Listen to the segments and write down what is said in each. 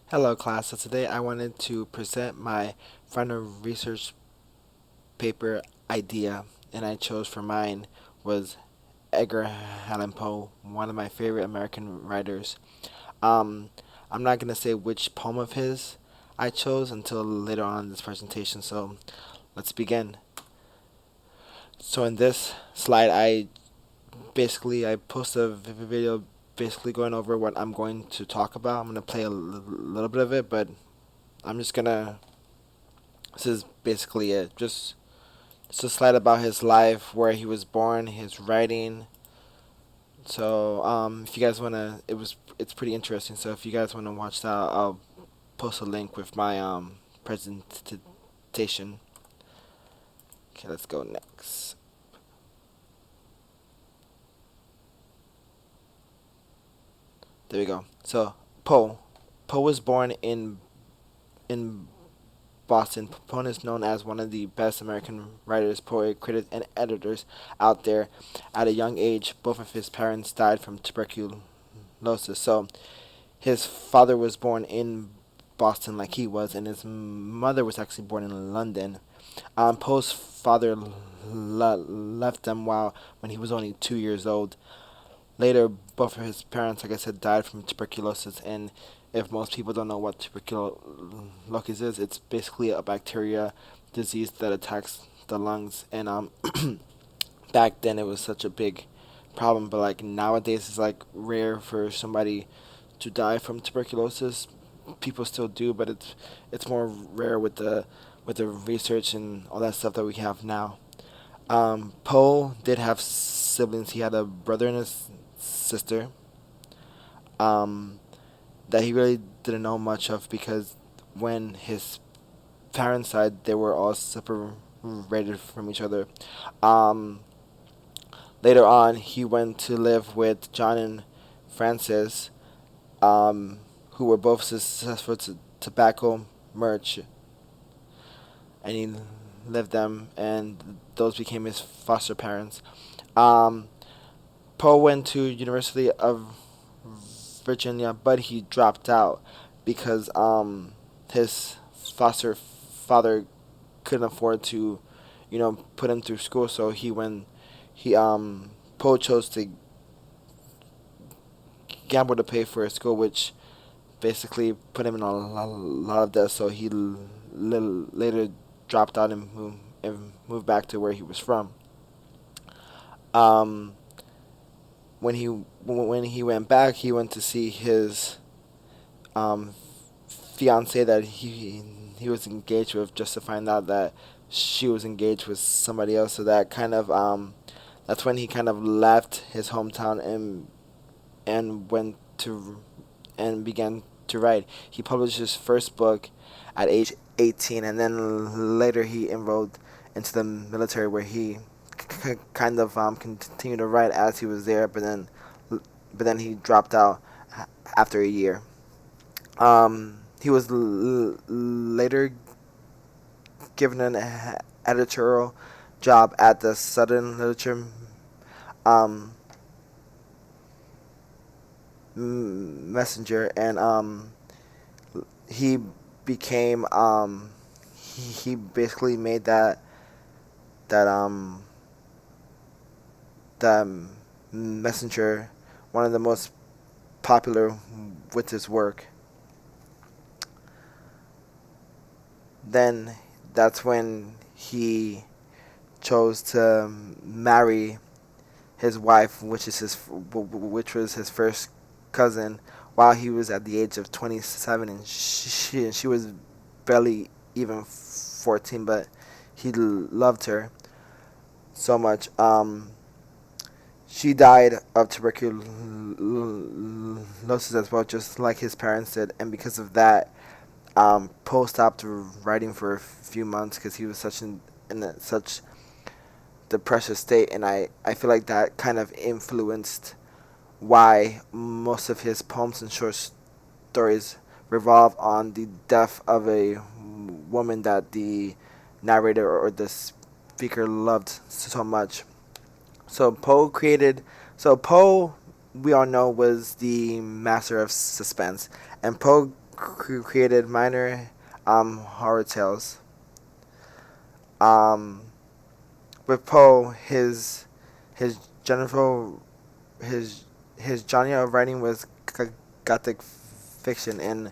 Hello class, so today I wanted to present my final research paper idea, and I chose for mine was Edgar Allan Poe, one of my favorite American writers. Um, I'm not going to say which poem of his I chose until later on in this presentation, so let's begin. So in this slide, I post a video basically going over what I'm going to talk about. I'm going to play a little bit of it, but I'm just going to this is basically it. Just it's a slide about his life, where he was born, his writing. So if you guys wanna, it's pretty interesting. So if you guys wanna watch that, I'll post a link with my presentation. Okay, let's go next. There we go. So Poe, Poe was born in Boston. Poe is known as one of the best American writers, poet, critics, and editors out there. At a young age, both of his parents died from tuberculosis. So his father was born in Boston, like he was, and his mother was actually born in London. Poe's father left them when he was only 2 years old. Later, both of his parents, like I said, died from tuberculosis. And if most people don't know what tuberculosis is, it's basically a bacteria disease that attacks the lungs. And back then it was such a big problem, but like nowadays it's like rare for somebody to die from tuberculosis. People still do, but it's more rare with the research and all that stuff that we have now. Poe did have siblings. He had a brother and a sister. Um, that he really didn't know much of because when his parents died, they were all separated from each other. Um, Later on, he went to live with John and Frances, who were both successful tobacco merchants, and he lived them, and those became his foster parents. Um, Poe went to University of Virginia, but he dropped out because his foster father couldn't afford to, put him through school. So he Poe chose to gamble to pay for his school, which basically put him in a lot of debt. So he later dropped out and moved back to where he was from. Um, when he went back, he went to see his um, fiance that he was engaged with, just to find out that she was engaged with somebody else. So that kind of that's when he kind of left his hometown and went to and began to write. He published his first book at age 18, and then later he enrolled into the military, where he kind of continued to write as he was there, but then he dropped out after a year. He was later given an editorial job at the Southern Literature um, Messenger, and he became he basically made that the Messenger one of the most popular with his work. Then that's when he chose to marry his wife, which was his first cousin, while he was at the age of 27, and she was barely even 14, but he loved her so much. She died of tuberculosis as well, just like his parents did, and because of that, Poe stopped writing for a few months because he was such depressive state, and I feel like that kind of influenced why most of his poems and short stories revolve on the death of a woman that the narrator or the speaker loved so much. So Poe, we all know, was the master of suspense, and Poe created minor horror tales. Um, with Poe, his general his his genre of writing was gothic fiction, and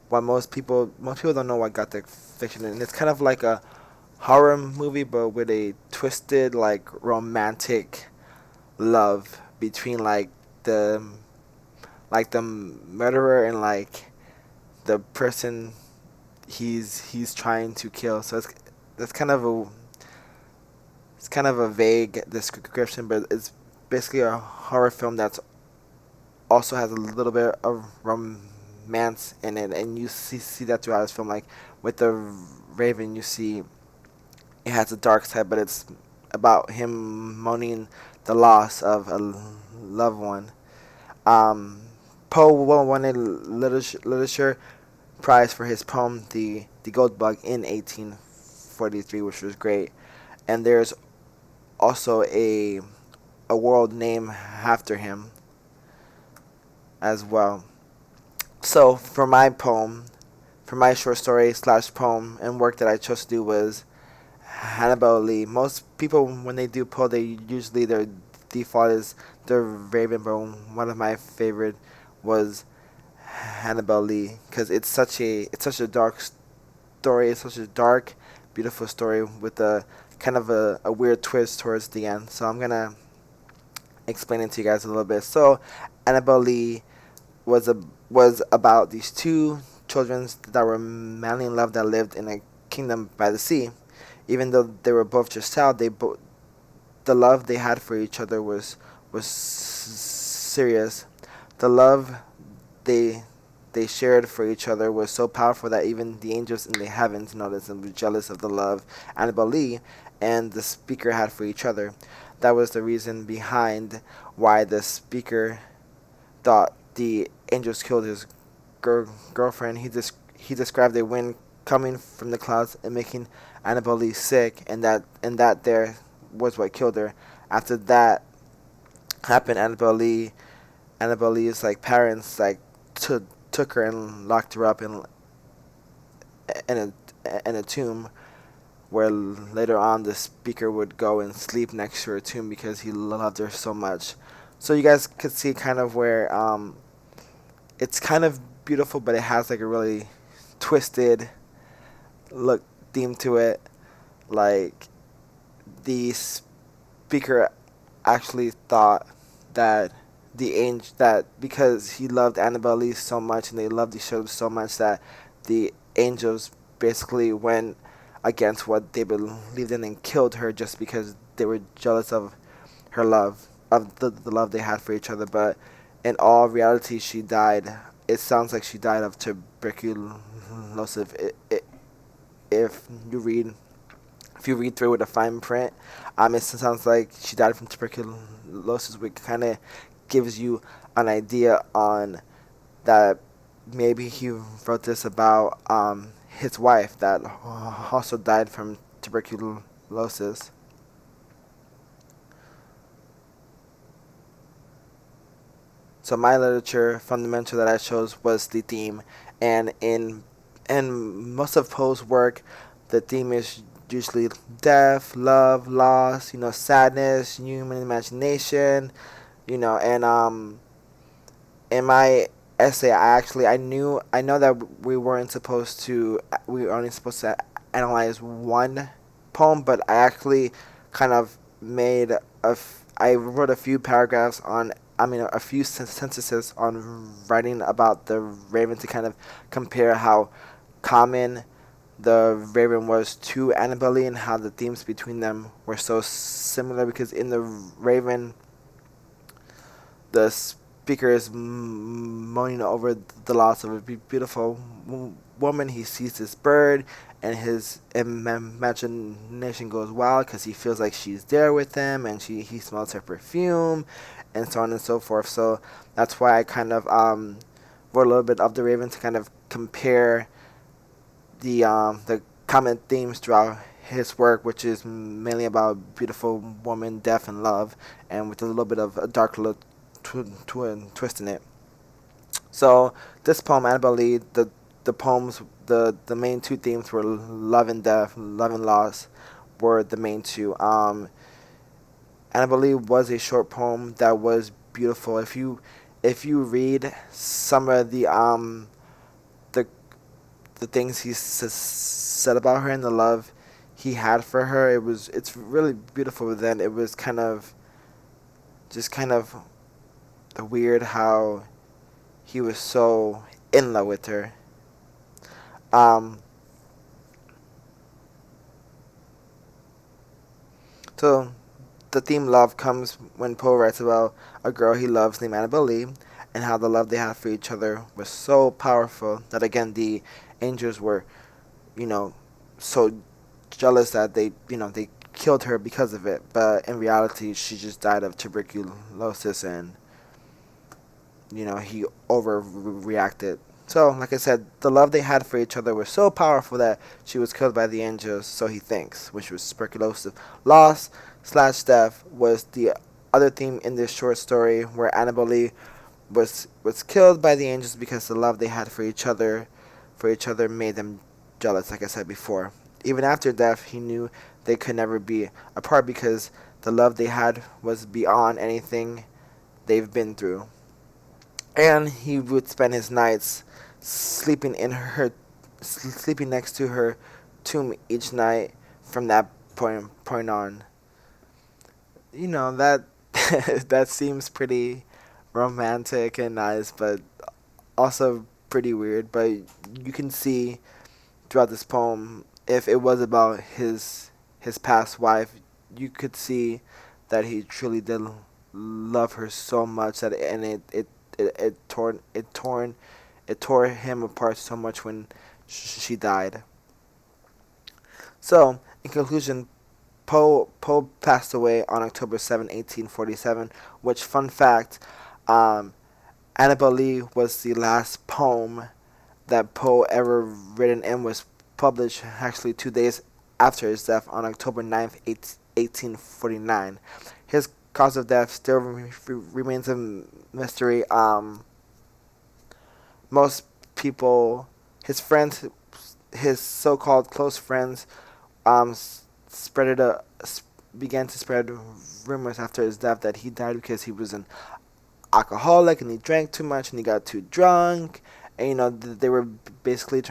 what most people don't know what gothic fiction is. And it's kind of like a horror movie, but with a twisted like romantic love between the the murderer and the person he's trying to kill. So that's kind of a vague description, but it's basically a horror film that's also has a little bit of romance in it, and you see that throughout this film. Like with the Raven, you see it has a dark side, but it's about him mourning the loss of a loved one. Um, Poe won a literature prize for his poem "The Gold Bug" in 1843, which was great. And there's also a world named after him as well. So for my short story slash poem and work that I chose to do was Annabel Lee. Most people when they do Poe, they usually their default is the Raven, but one of my favorite was Annabel Lee because it's such a dark story. It's such a dark, beautiful story with a kind of a weird twist towards the end. So I'm gonna explain it to you guys a little bit. So Annabel Lee was about these two children that were madly in love that lived in a kingdom by the sea. Even though they were both just child, the love they had for each other was serious. The love they they shared for each other was so powerful that even the angels in the heavens noticed and were jealous of the love Annabel Lee and the speaker had for each other. That was the reason behind why the speaker thought the angels killed his girlfriend. He described a wind coming from the clouds and making Annabel Lee sick, and that there was what killed her. After that happened, Annabel Lee's parents took her and locked her up in a tomb, where later on the speaker would go and sleep next to her tomb because he loved her so much. So you guys could see kind of where it's kind of beautiful, but it has a really twisted look theme to it. Like the speaker actually thought that that because he loved Annabel Lee so much and they loved each other so much that the angels basically went against what they believed in and killed her just because they were jealous of her love, of the love they had for each other. But in all reality, she died. It sounds like she died of tuberculosis. If you read through with a fine print, it sounds like she died from tuberculosis, which kind of gives you an idea on that maybe he wrote this about his wife that also died from tuberculosis. So my literature fundamental that I chose was the theme, and in most of Poe's work, the theme is usually death, love, loss, sadness, human imagination, and in my essay, I know that we were only supposed to analyze one poem, but I actually kind of I wrote a few paragraphs a few sentences on writing about the Raven to kind of compare how common the Raven was to Annabel Lee and how the themes between them were so similar, because in the Raven, the speaker is moaning over the loss of a beautiful woman. He sees this bird, and his imagination goes wild because he feels like she's there with him, and he smells her perfume, and so on and so forth. So that's why I kind of wrote a little bit of the Raven to kind of compare the common themes throughout his work, which is mainly about beautiful woman, death, and love, and with a little bit of a dark twist in it. So this poem, Annabel Lee, the the poems, the main two themes were love and death, love and loss, were the main two. Annabel Lee was a short poem that was beautiful. If you read some of the the things he said about her and the love he had for her, it's really beautiful. But then it was kind of weird how he was so in love with her. Um, so the theme love comes when Poe writes about a girl he loves named Annabel Lee, and how the love they had for each other was so powerful that again the angels were, you know, so jealous that they killed her because of it. But in reality, she just died of tuberculosis, and he overreacted. So, like I said, the love they had for each other was so powerful that she was killed by the angels, so he thinks, which was tuberculosis. Loss slash death was the other theme in this short story, where Annabel Lee was killed by the angels because the love they had for each other made them jealous, like I said before. Even after death, he knew they could never be apart because the love they had was beyond anything they've been through. And he would spend his nights sleeping sleeping next to her tomb each night from that point on. That that seems pretty romantic and nice, but also pretty weird. But you can see throughout this poem, if it was about his past wife, you could see that he truly did love her so much that it tore him apart so much when she died. So, in conclusion, Poe passed away on October 7, 1847. Which, fun fact, um, Annabel Lee was the last poem that Poe ever written and was published actually 2 days after his death on October 9th, 1849. His cause of death still remains a mystery. Most people, his friends, his so-called close friends, um, spread it, began to spread rumors after his death that he died because he was an alcoholic and he drank too much and he got too drunk, and they were basically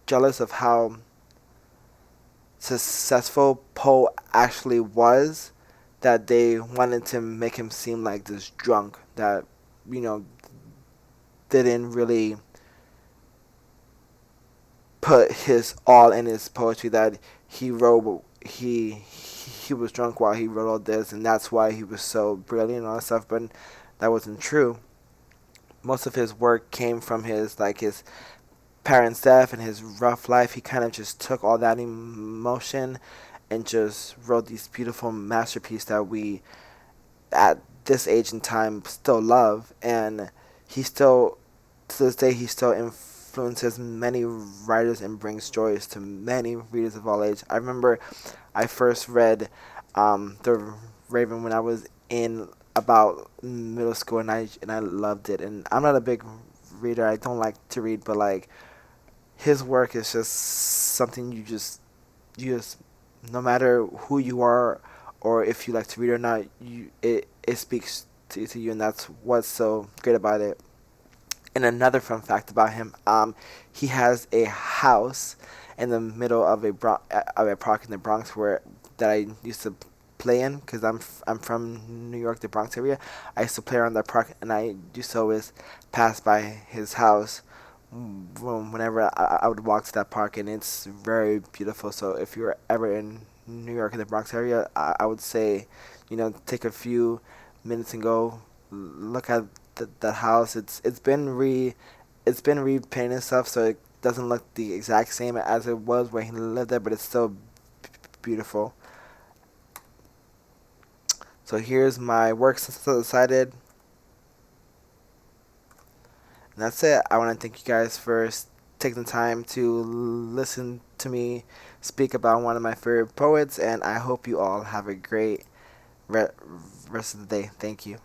jealous of how successful Poe actually was, that they wanted to make him seem like this drunk that you know didn't really put his all in his poetry, that he wrote he was drunk while he wrote all this, and that's why he was so brilliant and all that stuff. But that wasn't true. Most of his work came from his parents' death and his rough life. He kind of just took all that emotion and just wrote these beautiful masterpieces that we, at this age and time, still love. And he still, to this day, he still influences many writers and brings joys to many readers of all age. I remember I first read The Raven when I was in about middle school, and I loved it. And I'm not a big reader. I don't like to read, but his work is just something you just no matter who you are or if you like to read or not, it speaks to you, and that's what's so great about it. And another fun fact about him, he has a house in the middle of a park in the Bronx where that I used to play in, because I'm from New York, the Bronx area. I used to play around that park, and I used to always pass by his house whenever I would walk to that park, and it's very beautiful. So if you're ever in New York in the Bronx area, I would say, take a few minutes and go look at that house. It's been repainted and stuff, so it doesn't look the exact same as it was when he lived there, but it's still beautiful. So here's my work decided. And that's it. I want to thank you guys for taking the time to listen to me speak about one of my favorite poets, and I hope you all have a great rest of the day. Thank you.